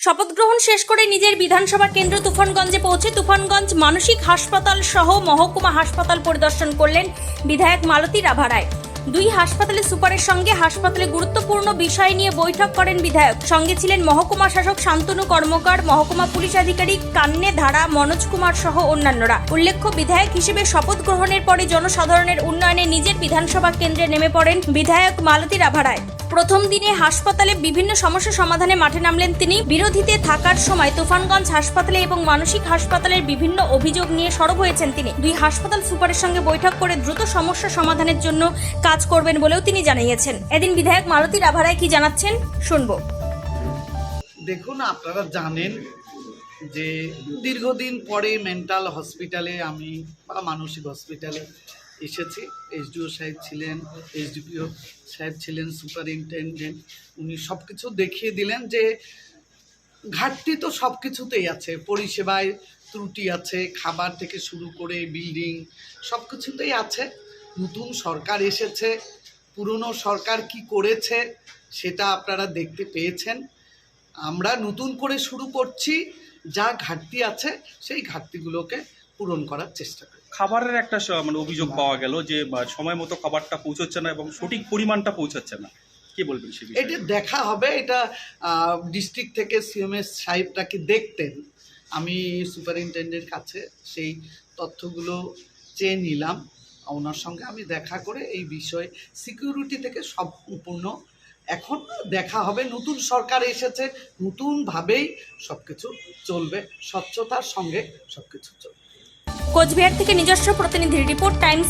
শপথ গ্রহণ শেষ করে নিজের বিধানসভা কেন্দ্র তুফানগঞ্জে পৌঁছে তুফানগঞ্জ মানসিক হাসপাতাল সহ মহকুমা হাসপাতাল পরিদর্শন করলেন বিধায়ক মালতী রাভা রায়। দুই হাসপাতালের সুপারের সঙ্গে হাসপাতালে গুরুত্বপূর্ণ বিষয় নিয়ে বৈঠক করেন বিধায়ক। সঙ্গে ছিলেন মহকুমা শাসক শান্তনু কর্মকার, মহকুমা পুলিশ আধিকারিক কান্নে ধারা, মনোজ কুমার সহ অন্যান্যরা। উল্লেখ্য, বিধায়ক হিসেবে শপথ গ্রহণের পরে জনসাধারণের উন্নয়নে নিজের বিধানসভা কেন্দ্রে নেমে পড়েন বিধায়ক মালতী রাভা রায়। প্রথম দিনে হাসপাতালে বিভিন্ন সমস্যা সমাধানে মাঠে নামলেন তিনি। বিরোধীতে থাকার সময় তুফানগঞ্জ হাসপাতালে এবং মানসিক হাসপাতালের বিভিন্ন অভিযোগ নিয়ে সরব হয়েছেন তিনি। দুই হাসপাতাল সুপারের সঙ্গে বৈঠক করে দ্রুত সমস্যা সমাধানের জন্য কাজ করবেন বলেও তিনি জানিয়েছেন। এদিন বিধায়ক মালতী রাভা রায় কি জানাচ্ছেন শুনবো। দেখুন, আপনারা জানেন যে দীর্ঘদিন পরে মেন্টাল হসপিটালে আমি বা মানসিক হসপিটালে এসেছি। এসডিও সাহেব ছিলেন, এসডিপিও সাহেব ছিলেন, সুপারিনটেনডেন্ট, উনি সব কিছু দেখিয়ে দিলেন যে ঘাটতি তো সব কিছুতেই আছে, পরিষেবায় ত্রুটি আছে, খাবার থেকে শুরু করে বিল্ডিং সব কিছুতেই আছে। নতুন সরকার এসেছে, পুরনো সরকার কি করেছে সেটা আপনারা দেখতে পেয়েছেন। আমরা নতুন করে শুরু করছি, যা ঘাটতি আছে সেই ঘাটতিগুলোকে পূরণ করার চেষ্টা করি। খাবারের একটা অভিযোগ পাওয়া গেল যে সময় মতো খাবারটা পৌঁছচ্ছে না এবং সঠিক পরিমাণটা পৌঁছচ্ছে না, কি বলবেন সে বিষয়ে? এটা দেখা হবে, এটা ডিস্ট্রিক্ট থেকে সিএমএস সাহেবটাকে দেখতেন। আমি সুপারিনটেন্ডেন্টের কাছে সেই তথ্যগুলো চেয়ে নিলাম, ওনার সঙ্গে আমি দেখা করে এই বিষয়ে সিকিউরিটি থেকে সম্পূর্ণ এখন দেখা হবে। নতুন সরকার এসেছে, নতুনভাবেই সব কিছু চলবে, স্বচ্ছতার সঙ্গে সব কিছু চলবে। কোচবিহার থেকে নিজস্ব প্রতিনিধির রিপোর্ট, টাইমস